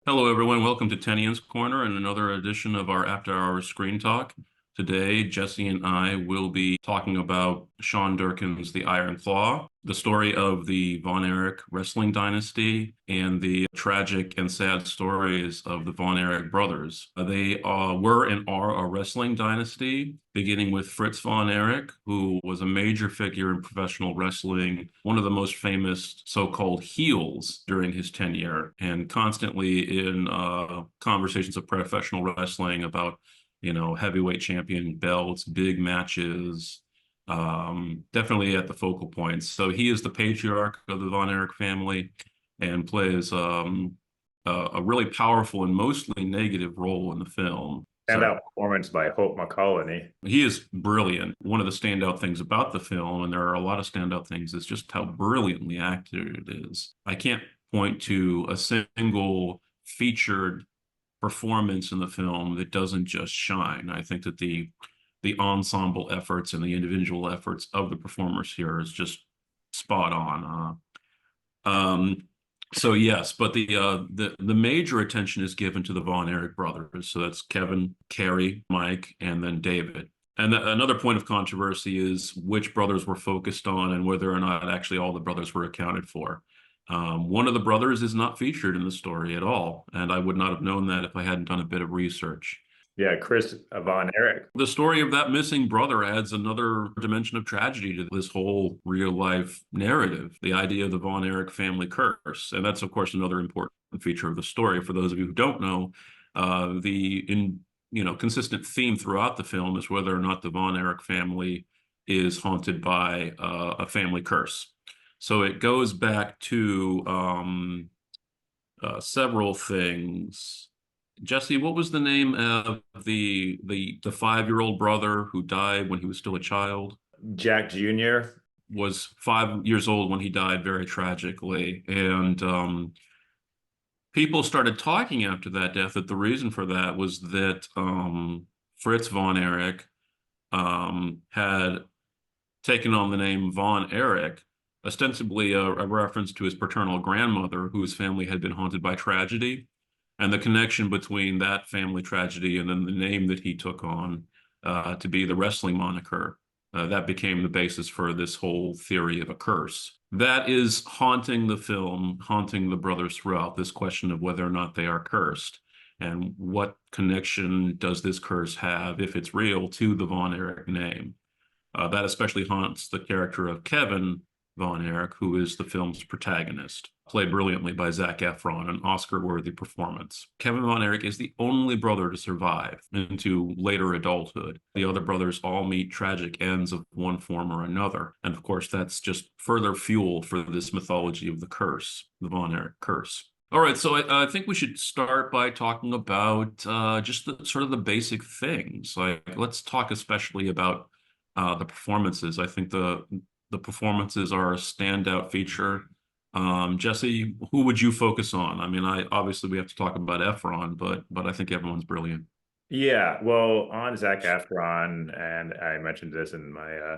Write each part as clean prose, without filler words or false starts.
Hello, everyone. Welcome to Tenian's Corner and another edition of our After Hours Screen Talk. Today, Jesse and I will be talking about Sean Durkin's The Iron Claw, the story of the Von Erich wrestling dynasty, and the tragic and sad stories of the Von Erich brothers. They were and are a wrestling dynasty, beginning with Fritz Von Erich, who was a major figure in professional wrestling, one of the most famous so-called heels during his tenure, and constantly in conversations of professional wrestling about heavyweight champion belts, big matches, definitely at the focal points. So he is the patriarch of the Von Erich family and plays a really powerful and mostly negative role in the film. So Standout performance by Holt McCallany. he is brilliant. One of the standout things about the film, and there are a lot of standout things, is just how brilliantly acted it is. I can't point to a single featured performance in the film that doesn't just shine. I think that the ensemble efforts and the individual efforts of the performers here is just spot on. So yes, but the major attention is given to the Von Erich brothers. So that's Kevin, Carrie, Mike, and then David. And another point of controversy is which brothers were focused on and whether or not actually all the brothers were accounted for. One of the brothers is not featured in the story at all, and I would not have known that if I hadn't done a bit of research. Yeah, Chris Von Erich. The story of that missing brother adds another dimension of tragedy to this whole real life narrative, the idea of the Von Erich family curse. And that's, of course, another important feature of the story. For those of you who don't know, consistent theme throughout the film is whether or not the Von Erich family is haunted by a family curse. So it goes back to several things. Jesse, what was the name of the 5-year-old brother who died when he was still a child? Jack Jr. Was 5 years old when he died very tragically, and people started talking after that death that the reason for that was that Fritz von Erich had taken on the name Von Erich, ostensibly a reference to his paternal grandmother, whose family had been haunted by tragedy, and the connection between that family tragedy and then the name that he took on to be the wrestling moniker. That became the basis for this whole theory of a curse. That is haunting the film, haunting the brothers throughout, this question of whether or not they are cursed. And what connection does this curse have, if it's real, to the Von Erich name? That especially haunts the character of Kevin Von Erich, who is the film's protagonist, played brilliantly by Zac Efron, an Oscar-worthy performance. Kevin Von Erich is the only brother to survive into later adulthood. The other brothers all meet tragic ends of one form or another. And of course, that's just further fuel for this mythology of the curse, the Von Erich curse. All right, so I think we should start by talking about just sort of the basic things. Like, let's talk especially about the performances. I think the performances are a standout feature. Jesse, who would you focus on? I mean, I obviously we have to talk about Efron, but I think everyone's brilliant. Yeah, well, on Zac Efron, and I mentioned this in my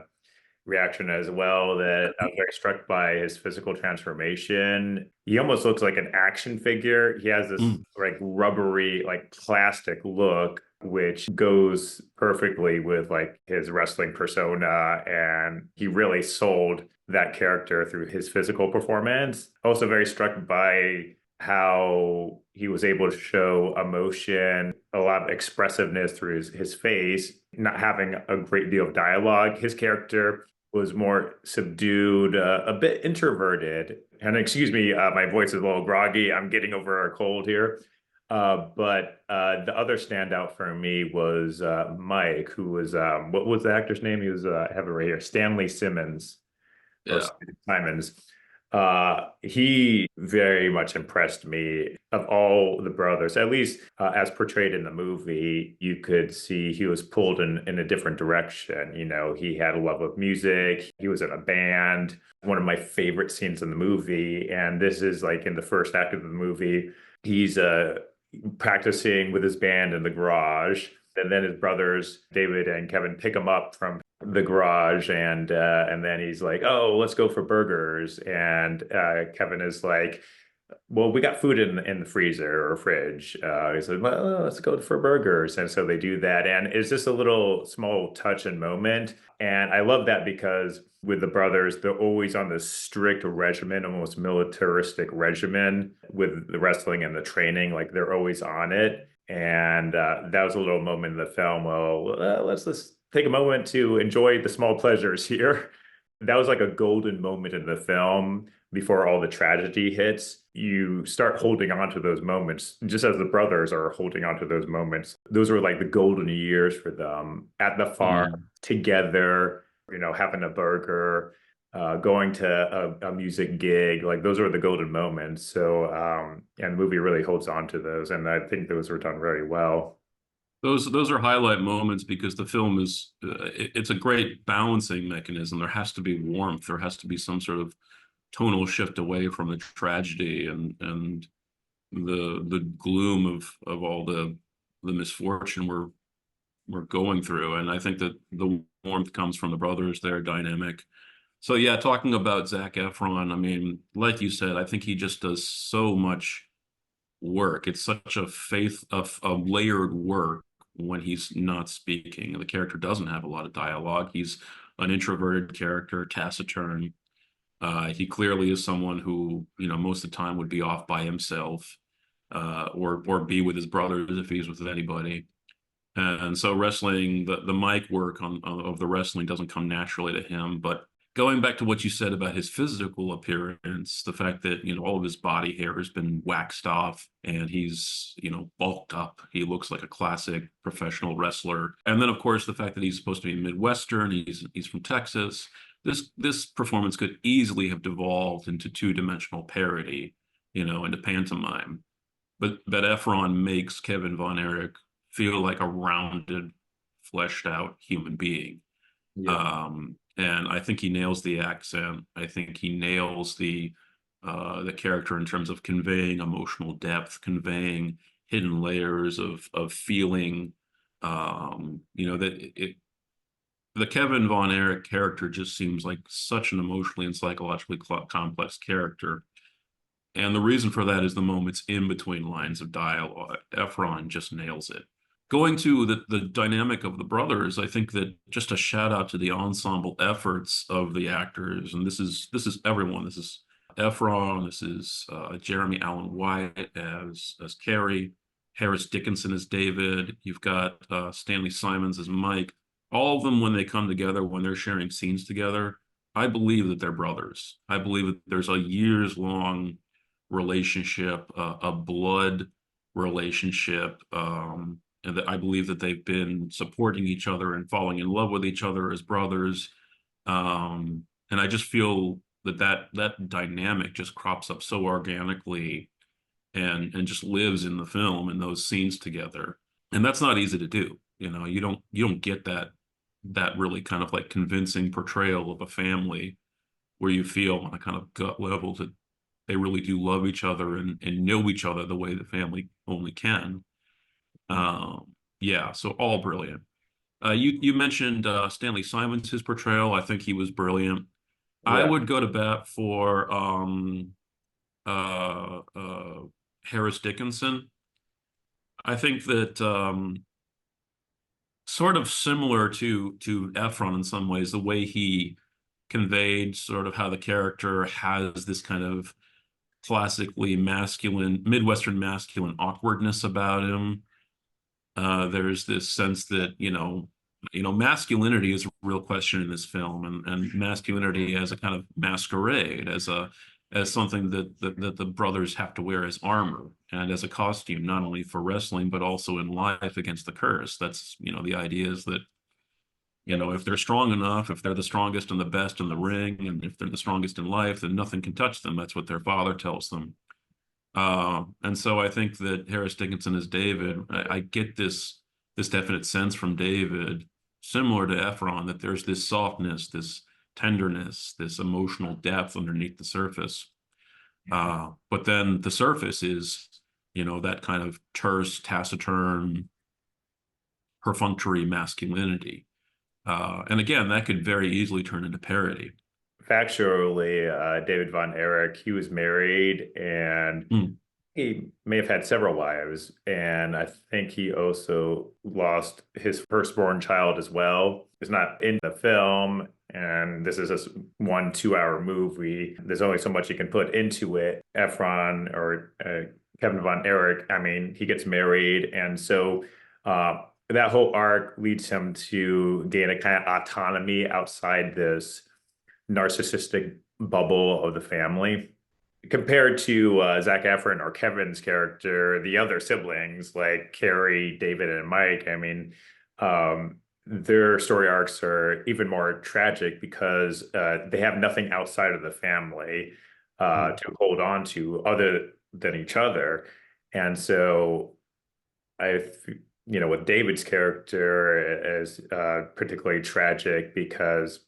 reaction as well, that I was very struck by his physical transformation. He almost looks like an action figure. He has this Mm. like rubbery, like plastic look, which goes perfectly with like his wrestling persona. And he really sold that character through his physical performance. Also, very struck by how he was able to show emotion, a lot of expressiveness through his face, not having a great deal of dialogue. His character was more subdued, a bit introverted. And excuse me, my voice is a little groggy. I'm getting over a cold here. But the other standout for me was Mike, who was what was the actor's name? He was I have it right here, Stanley Simmons or Yeah. Simons. He very much impressed me. Of all the brothers, at least as portrayed in the movie, you could see he was pulled in a different direction. You know, he had a love of music. He was in a band. One of my favorite scenes in the movie, and this is like in the first act of the movie. He's practicing with his band in the garage. And then his brothers, David and Kevin, pick him up from the garage, and then he's like, "Oh, let's go for burgers." And Kevin is like, well, we got food in the freezer or fridge. He said, well, let's go for burgers. And so they do that. And it's just a little small touch and moment. And I love that because with the brothers, they're always on this strict regimen, almost militaristic regimen with the wrestling and the training. Like they're always on it. And that was a little moment in the film. Well, let's take a moment to enjoy the small pleasures here. That was like a golden moment in the film before all the tragedy hits. You start holding on to those moments, just as the brothers are holding on to those moments. Those were like the golden years for them at the farm Mm. together, having a burger, going to a music gig. Like those are the golden moments. So, and the movie really holds on to those. And I think those were done very well. Those are highlight moments because the film is it's a great balancing mechanism. There has to be warmth. There has to be some sort of tonal shift away from the tragedy and the gloom of all the misfortune we're going through. And I think that the warmth comes from the brothers, their dynamic. So yeah, talking about Zac Efron, I mean, like you said, I think he just does so much work. It's such a a layered work when he's not speaking. The character doesn't have a lot of dialogue. He's an introverted character, taciturn. He clearly is someone who, most of the time would be off by himself, or be with his brothers if he's with anybody. And so wrestling, the mic work of the wrestling doesn't come naturally to him. But going back to what you said about his physical appearance, the fact that, all of his body hair has been waxed off and he's, bulked up. He looks like a classic professional wrestler. And then, of course, the fact that he's supposed to be Midwestern, he's from Texas. This performance could easily have devolved into two-dimensional parody, into pantomime. But Efron makes Kevin Von Erich feel like a rounded, fleshed out human being. Yeah. And I think he nails the accent. I think he nails the character in terms of conveying emotional depth, conveying hidden layers of feeling. That the Kevin Von Erich character just seems like such an emotionally and psychologically complex character. And the reason for that is the moments in between lines of dialogue. Efron just nails it. Going to the dynamic of the brothers, I think that just a shout out to the ensemble efforts of the actors, and this is everyone. This is Efron, this is Jeremy Allen White as Carrie, Harris Dickinson as David. You've got Stanley Simons as Mike. All of them, when they come together, when they're sharing scenes together, I believe that they're brothers. I believe that there's a years long relationship, a blood relationship. And that I believe that they've been supporting each other and falling in love with each other as brothers. And I just feel that dynamic just crops up so organically and just lives in the film and those scenes together. And that's not easy to do. You don't get that really kind of like convincing portrayal of a family where you feel on a kind of gut level that they really do love each other and know each other the way the family only can. Yeah, so all brilliant. You mentioned Stanley Simons, his portrayal. I think he was brilliant. I Yeah. would go to bat for uh, uh, Harris Dickinson. I think that sort of similar to Efron in some ways, the way he conveyed sort of how the character has this kind of classically masculine, Midwestern masculine awkwardness about him. There's this sense that masculinity is a real question in this film, and masculinity as a kind of masquerade, as something that the brothers have to wear as armor and as a costume, not only for wrestling but also in life against the curse. That's the idea is that if they're strong enough, if they're the strongest and the best in the ring, and if they're the strongest in life, then nothing can touch them. That's what their father tells them. And so I think that Harris Dickinson as David, I get this definite sense from David, similar to Efron, that there's this softness, this tenderness, this emotional depth underneath the surface. But then the surface is, that kind of terse, taciturn, perfunctory masculinity. And again, that could very easily turn into parody. Factually, David Von Erich, he was married and and Hmm. he may have had several wives, and I think he also lost his firstborn child as well. It's not in the film, and this is a 1 2 hour movie. There's only so much you can put into it. Efron or Kevin Von Erich, I mean, he gets married, and so that whole arc leads him to gain a kind of autonomy outside this narcissistic bubble of the family compared to Zac Efron or Kevin's character, the other siblings like Carrie, David, and Mike. I mean, their story arcs are even more tragic because they have nothing outside of the family Hmm. to hold on to other than each other. And so I, with David's character is particularly tragic because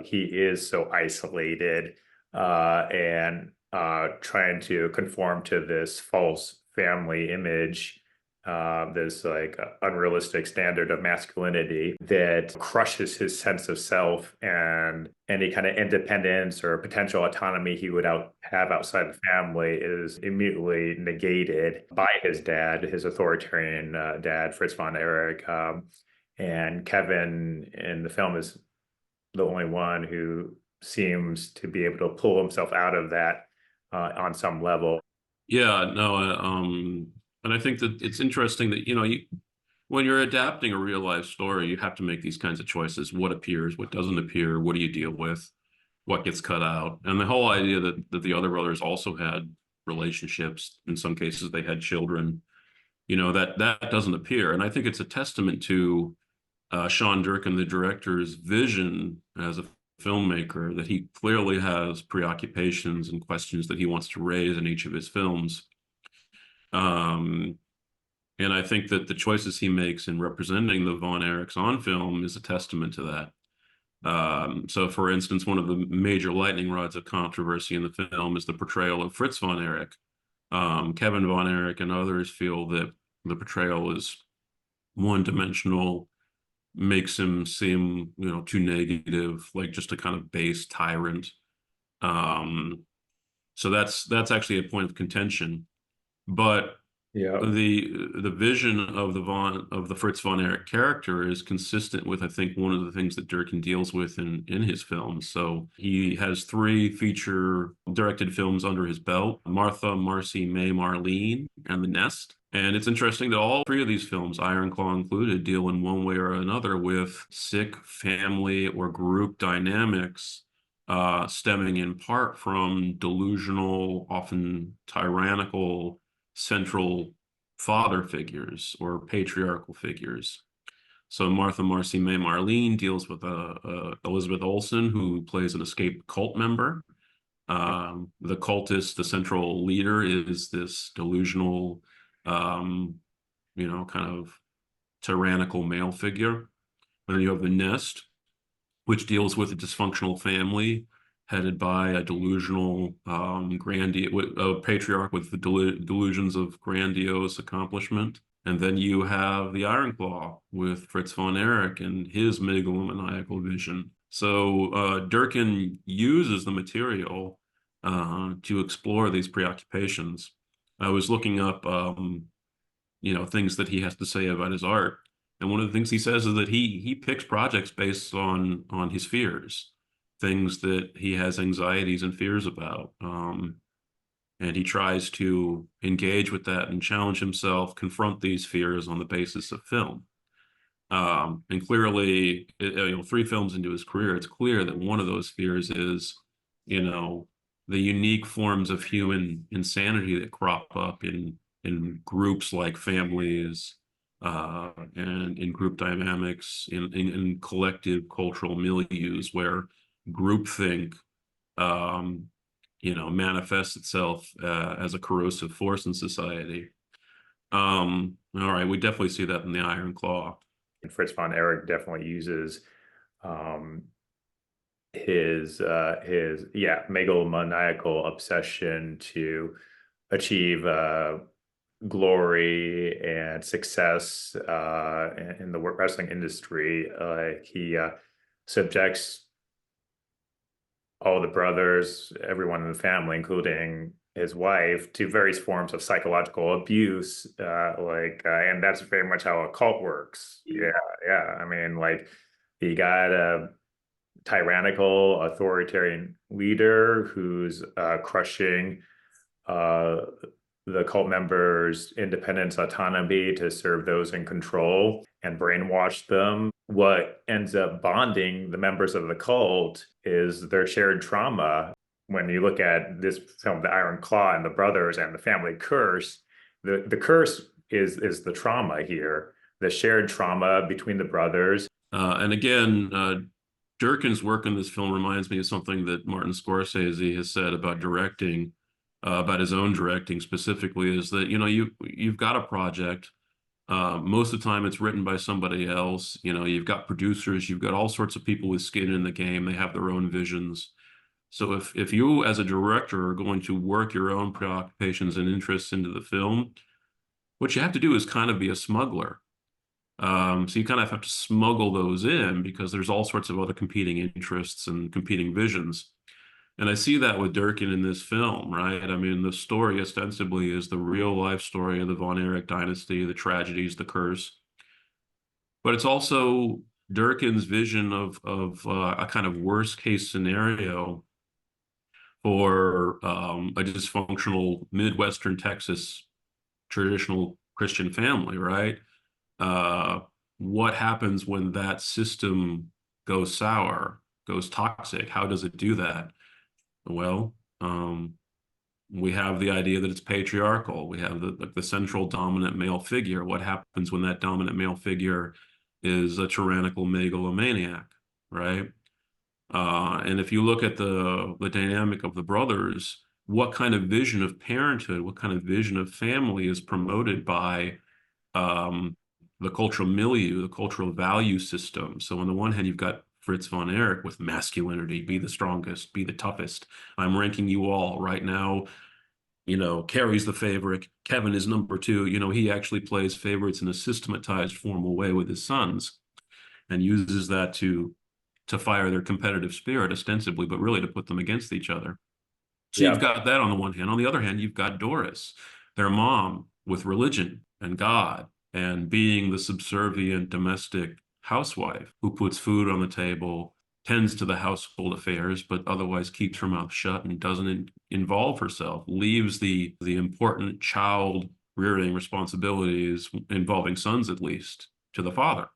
he is so isolated and trying to conform to this false family image, this like unrealistic standard of masculinity that crushes his sense of self and any kind of independence or potential autonomy he would have outside the family is immediately negated by his dad, his authoritarian dad, Fritz von Erich. And Kevin in the film is the only one who seems to be able to pull himself out of that on some level. Yeah, no, and I think that it's interesting that, when you're adapting a real life story, you have to make these kinds of choices. What appears, what doesn't appear, what do you deal with, what gets cut out? And the whole idea that the other brothers also had relationships, in some cases they had children, that doesn't appear. And I think it's a testament to Sean Durkin, the director's vision as a filmmaker, that he clearly has preoccupations and questions that he wants to raise in each of his films. Um, and I think that the choices he makes in representing the Von Erichs on film is a testament to that. So, for instance, one of the major lightning rods of controversy in the film is the portrayal of Fritz von Erich. Kevin von Erich and others feel that the portrayal is one-dimensional, makes him seem, too negative, like just a kind of base tyrant. Um, so that's actually a point of contention. But Yeah. the vision of the Fritz von Erich character is consistent with, I think, one of the things that Durkin deals with in his films. So he has three feature directed films under his belt: Martha, Marcy, May, Marlene, and The Nest. And it's interesting that all three of these films, Iron Claw included, deal in one way or another with sick family or group dynamics, stemming in part from delusional, often tyrannical central father figures or patriarchal figures. So Martha, Marcy, May, Marlene deals with Elizabeth Olsen, who plays an escaped cult member. The cultist, the central leader, is this delusional, um, kind of tyrannical male figure. And then you have the Nest, which deals with a dysfunctional family headed by a delusional a patriarch with the delusions of grandiose accomplishment. And then you have the Iron Claw with Fritz von Erich and his megalomaniacal vision. So Durkin uses the material to explore these preoccupations. I was looking up, things that he has to say about his art. And one of the things he says is that he picks projects based on his fears, things that he has anxieties and fears about. And he tries to engage with that and challenge himself, confront these fears on the basis of film. And clearly, three films into his career, it's clear that one of those fears is, you know, the unique forms of human insanity that crop up in groups like families, and in group dynamics, in collective cultural milieus where groupthink, manifests itself as a corrosive force in society. All right, we definitely see that in the Iron Claw. And Fritz von Erich definitely uses um, his megalomaniacal obsession to achieve glory and success in the wrestling industry. He subjects all the brothers, everyone in the family, including his wife to various forms of psychological abuse, and that's very much how a cult works. Yeah, yeah. I mean, like, you got a tyrannical, authoritarian leader who's crushing uh, the cult members' independence, autonomy to serve those in control and brainwash them. What ends up bonding the members of the cult is their shared trauma. When you look at this film, The Iron Claw and the brothers and the family curse, the curse is the trauma here, the shared trauma between the brothers. And again, Durkin's work in this film reminds me of something that Martin Scorsese has said about directing, about his own directing specifically, is that, you've got a project. Most of the time it's written by somebody else. You've got producers, you've got all sorts of people with skin in the game. They have their own visions. So if you as a director are going to work your own preoccupations and interests into the film, what you have to do is kind of be a smuggler. So you kind of have to smuggle those in because there's all sorts of other competing interests and competing visions. And I see that with Durkin in this film, right? I mean, the story ostensibly is the real life story of the Von Erich dynasty, the tragedies, the curse. But it's also Durkin's vision of a kind of worst case scenario for a dysfunctional Midwestern Texas traditional Christian family, right? uh, what happens when that system goes sour, goes toxic? How does it do that? Well, we have the idea that it's patriarchal. We have the central dominant male figure. What happens when that dominant male figure is a tyrannical megalomaniac, right? And if you look at the dynamic of the brothers, what kind of vision of parenthood, what kind of vision of family is promoted by um, the cultural milieu, the cultural value system. So on the one hand, you've got Fritz von Erich with masculinity, be the strongest, be the toughest. I'm ranking you all right now. Carrie's the favorite. Kevin is number two. He actually plays favorites in a systematized, formal way with his sons and uses that to fire their competitive spirit ostensibly, but really to put them against each other. So Yeah, you've got that on the one hand. On the other hand, you've got Doris, their mom, with religion and God and being the subservient domestic housewife who puts food on the table, tends to the household affairs, but otherwise keeps her mouth shut and doesn't involve herself, leaves the important child rearing responsibilities involving sons at least to the father.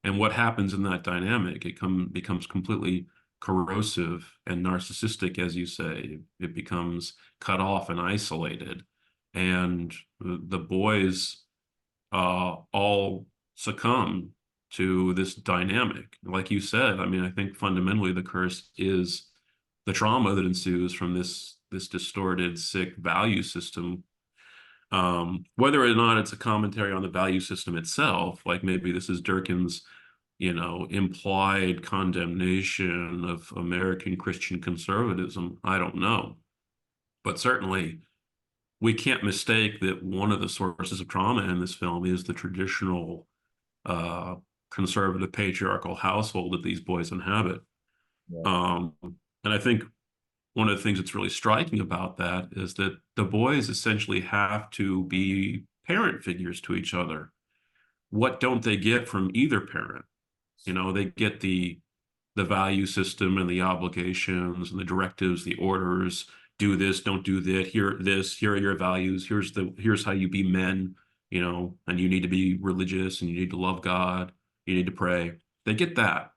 And what happens in that dynamic? It becomes completely corrosive and narcissistic, as you say. It becomes cut off and isolated. And the boys all succumb to this dynamic. Like you said, I mean, I think fundamentally the curse is the trauma that ensues from this distorted, sick value system. Whether or not it's a commentary on the value system itself, like maybe this is Durkin's, implied condemnation of American Christian conservatism, I don't know. But certainly we can't mistake that one of the sources of trauma in this film is the traditional uh, conservative patriarchal household that these boys inhabit. yeah, Um, and I think one of the things that's really striking about that is that the boys essentially have to be parent figures to each other. What don't they get from either parent? They get the value system and the obligations and the directives, the orders, do this, don't do that, here are your values, here's how you be men, and you need to be religious and you need to love God, you need to pray. They get that.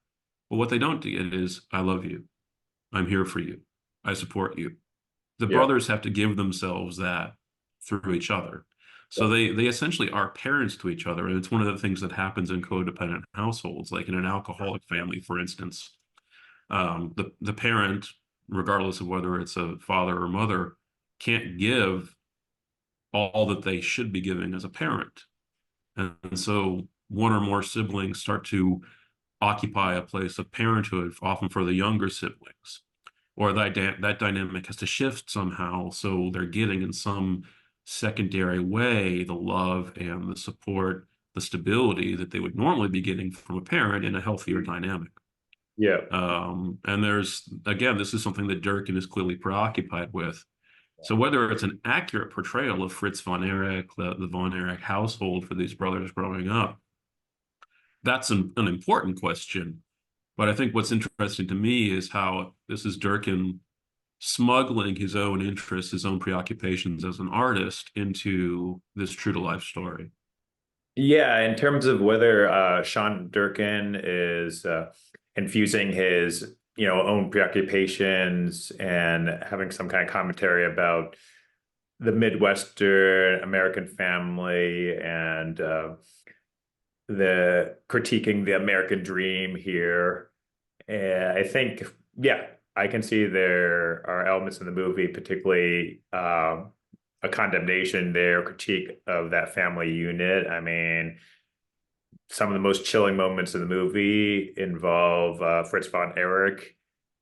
But what they don't get is, I love you. I'm here for you. I support you. The yeah, brothers have to give themselves that through each other. yeah, So they essentially are parents to each other. And it's one of the things that happens in codependent households, like in an alcoholic family, for instance. The parent, regardless of whether it's a father or mother, can't give all that they should be giving as a parent. And so one or more siblings start to occupy a place of parenthood, often for the younger siblings, or that dynamic has to shift somehow. So they're getting in some secondary way the love and the support, the stability that they would normally be getting from a parent in a healthier dynamic. yeah, And again, this is something that Durkin is clearly preoccupied with. So whether it's an accurate portrayal of Fritz von Erich, the von Erich household for these brothers growing up, that's an important question. But I think what's interesting to me is how this is Durkin smuggling his own interests, his own preoccupations as an artist into this true to life story. Yeah, in terms of whether Sean Durkin is infusing his, own preoccupations and having some kind of commentary about the Midwestern American family and the critiquing the American dream here. And I think, yeah, I can see there are elements in the movie, particularly a condemnation there, critique of that family unit. I mean, some of the most chilling moments in the movie involve Fritz von Erich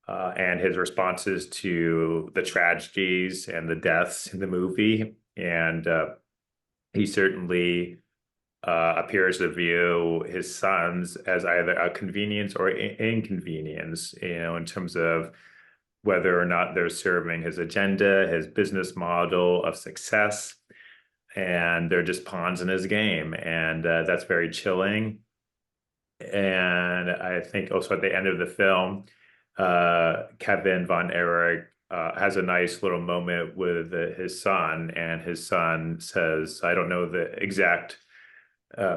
and his responses to the tragedies and the deaths in the movie. And he certainly appears to view his sons as either a convenience or inconvenience, in terms of whether or not they're serving his agenda, his business model of success, and they're just pawns in his game. And that's very chilling. And I think also at the end of the film, Kevin von Erich has a nice little moment with his son, and his son says, I don't know the exact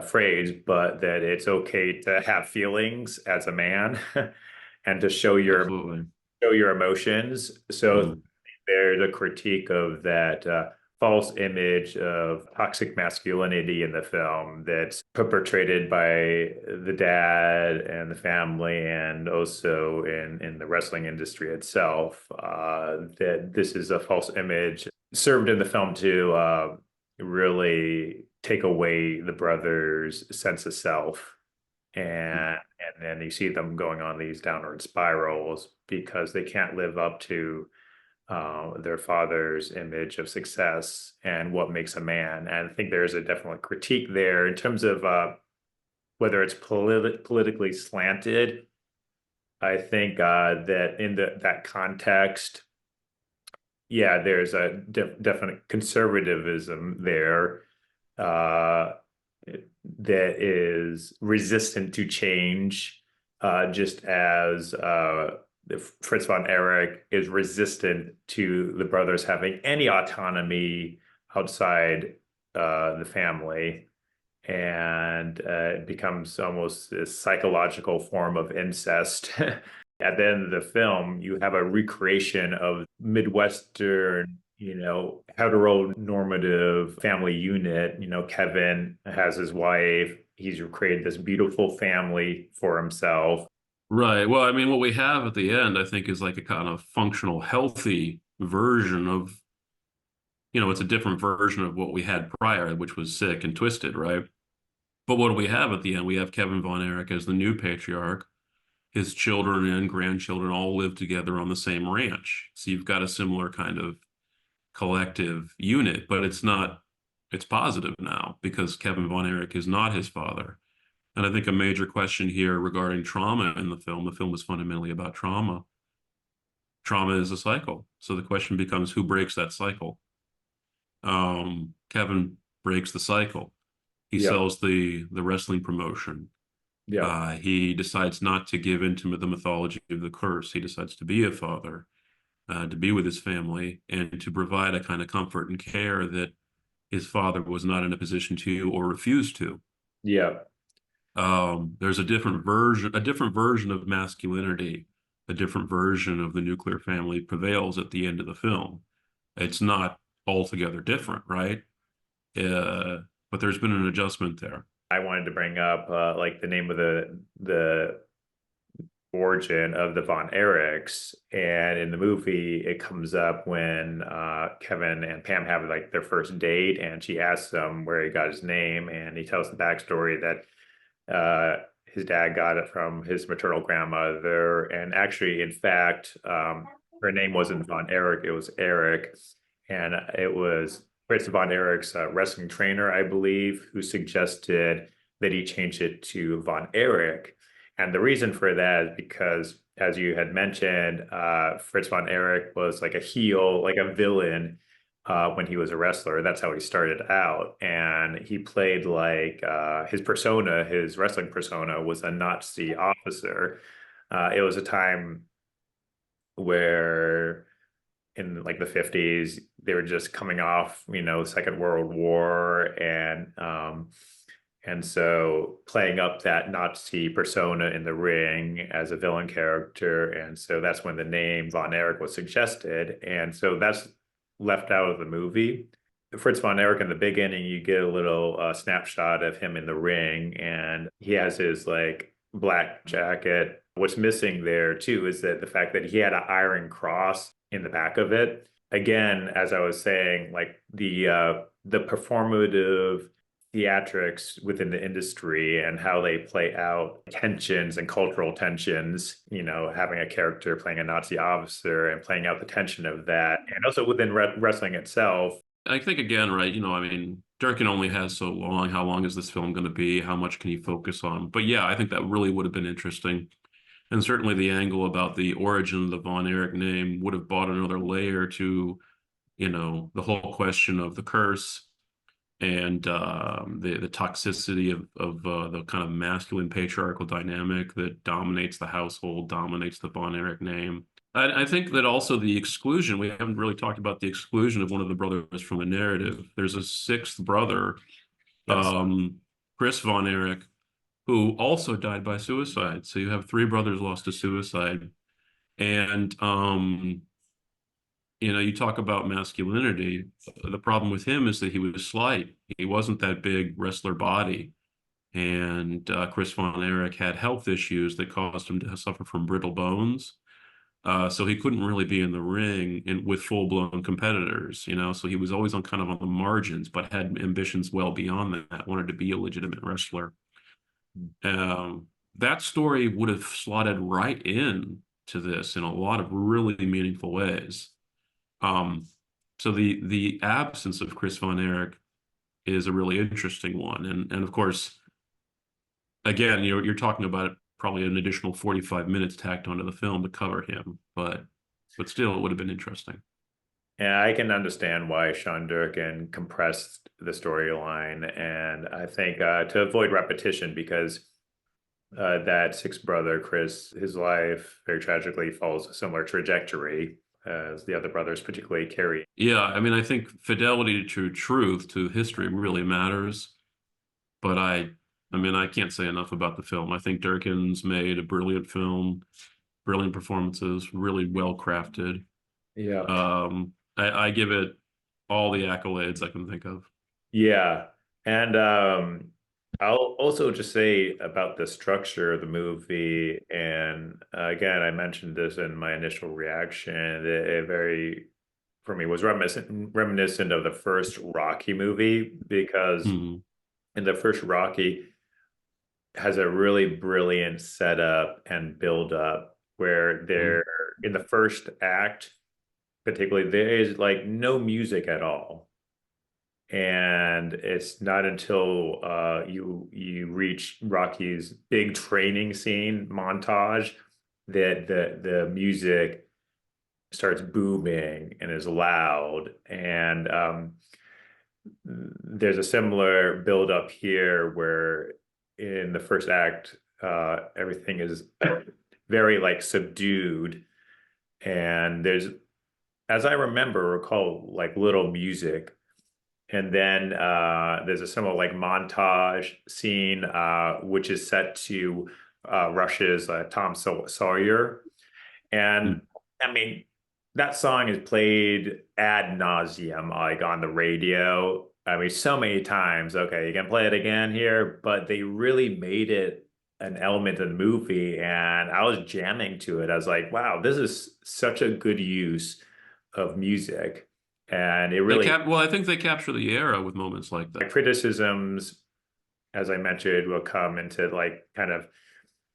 phrase, but that it's okay to have feelings as a man and to Absolutely. show your emotions. So Mm. there's a critique of that false image of toxic masculinity in the film that's perpetrated by the dad and the family, and also in the wrestling industry itself. That this is a false image served in the film to really take away the brothers' sense of self. And then you see them going on these downward spirals because they can't live up to their father's image of success and what makes a man. And I think there's a definite critique there in terms of whether it's politically slanted. I think that in that context, yeah, there's a definite conservatism there uh, that is resistant to change, just as Fritz von Erich is resistant to the brothers having any autonomy outside the family. And it becomes almost a psychological form of incest. At the end of the film, you have a recreation of Midwestern, heteronormative family unit. Kevin has his wife. He's created this beautiful family for himself. Right. Well, I mean, what we have at the end, I think, is like a kind of functional, healthy version of, it's a different version of what we had prior, which was sick and twisted, right? But what do we have at the end? We have Kevin Von Erich as the new patriarch. His children and grandchildren all live together on the same ranch. So you've got a similar kind of collective unit, but it's positive now because Kevin Von Erich is not his father. And I think a major question here regarding trauma in the film is fundamentally about trauma. Trauma is a cycle. So the question becomes who breaks that cycle? Kevin breaks the cycle. He Yep. sells the wrestling promotion. Yep. He decides not to give into the mythology of the curse. He decides to be a father, to be with his family, and to provide a kind of comfort and care that his father was not in a position to or refused to. Yep. There's a different version of masculinity, a different version of the nuclear family prevails at the end of the film. It's not altogether different, right? Uh, but there's been an adjustment there. I wanted to bring up like the name of the origin of the Von Erichs. And in the movie, it comes up when Kevin and Pam have like their first date, and she asks him where he got his name, and he tells the backstory that his dad got it from his maternal grandmother. And actually, in fact, her name wasn't Von Erich, it was Eric. And it was Fritz Von Erich's wrestling trainer, I believe, who suggested that he change it to Von Erich. And the reason for that is because, as you had mentioned, Fritz von Erich was like a heel, like a villain when he was a wrestler. That's how he started out. And he played like his persona, his wrestling persona was a Nazi officer. It was a time where in like the 50s, they were just coming off, Second World War, and so playing up that Nazi persona in the ring as a villain character. And so that's when the name Von Erich was suggested. And so that's left out of the movie. Fritz Von Erich in the beginning, you get a little snapshot of him in the ring, and he has his like black jacket. What's missing there too is that the fact that he had an iron cross in the back of it. Again, as I was saying, like the performative theatrics within the industry and how they play out tensions and cultural tensions, having a character playing a Nazi officer and playing out the tension of that. And also within wrestling itself. I think again, right, I mean, Durkin only has so long. How long is this film going to be? How much can he focus on? But yeah, I think that really would have been interesting. And certainly the angle about the origin of the Von Erich name would have brought another layer to, the whole question of the curse and the toxicity of the kind of masculine patriarchal dynamic that dominates the household, dominates the Von Erich name. I think that also the exclusion, we haven't really talked about the exclusion of one of the brothers from the narrative. There's a sixth brother, Yes. Chris Von Erich, who also died by suicide. So you have three brothers lost to suicide. And you talk about masculinity. The problem with him is that he was slight. He wasn't that big wrestler body. And Chris Von Erich had health issues that caused him to suffer from brittle bones. So he couldn't really be in the ring with full-blown competitors, So he was always on kind of on the margins, but had ambitions well beyond that, wanted to be a legitimate wrestler. That story would have slotted right in to this in a lot of really meaningful ways. Um, so the absence of Chris Von Erich is a really interesting one, and of course, again, you're talking about probably an additional 45 minutes tacked onto the film to cover him, but still, it would have been interesting. And I can understand why Sean Durkin compressed the storyline. And I think to avoid repetition, because that sixth brother, Chris, his life very tragically follows a similar trajectory as the other brothers, particularly Carrie. Yeah, I mean, I think fidelity to truth, to history really matters, but I mean, I can't say enough about the film. I think Durkin's made a brilliant film, brilliant performances, really well crafted. Yeah. I give it all the accolades I can think of. Yeah. And I'll also just say about the structure of the movie. And again, I mentioned this in my initial reaction. It very, for me, was reminiscent of the first Rocky movie, because Hmm. in the first Rocky has a really brilliant setup and build up where Hmm. they're in the first act, particularly, there is like no music at all. And it's not until you reach Rocky's big training scene montage that the music starts booming and is loud. And there's a similar build up here where in the first act, everything is very like subdued, and there's, as I recall like little music. And then there's a similar like montage scene, which is set to Rush's Tom Sawyer. And I mean, that song is played ad nauseum, like on the radio. I mean, so many times. Okay, you can play it again here, but they really made it an element of the movie. And I was jamming to it. I was like, wow, this is such a good use of music. And it really, Well, I think they capture the era with moments like that. criticisms, as I mentioned, will come into like kind of,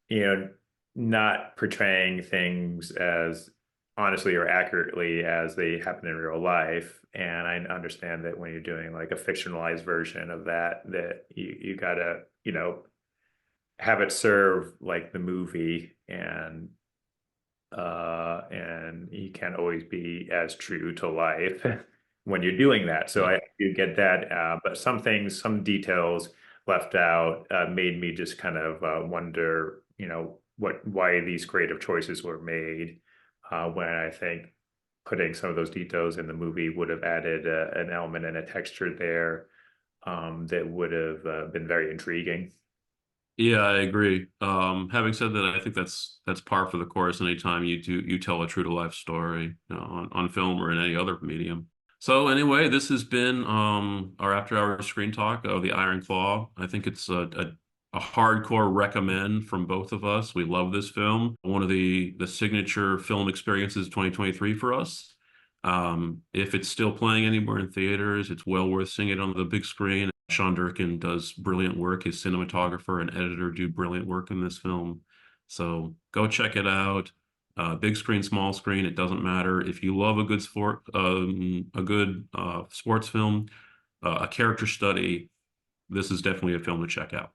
you know, not portraying things as honestly or accurately as they happen in real life. And I understand that when you're doing like a fictionalized version of that, that you gotta, have it serve like the movie, and you can't always be as true to life. when you're doing that. So Yeah. I do get that, but some things, some details left out made me just kind of wonder, why these creative choices were made. When I think putting some of those details in the movie would have added an element and a texture there that would have been very intriguing. Yeah, I agree. Having said that, I think that's par for the course anytime you tell a true to life story, on film or in any other medium. So anyway, this has been our after hour screen talk of The Iron Claw. I think it's a hardcore recommend from both of us. We love this film. One of the signature film experiences of 2023 for us. If it's still playing anywhere in theaters, it's well worth seeing it on the big screen. Sean Durkin does brilliant work. His cinematographer and editor do brilliant work in this film. So go check it out. Big screen, small screen, it doesn't matter. If you love a good sports film, a character study, this is definitely a film to check out.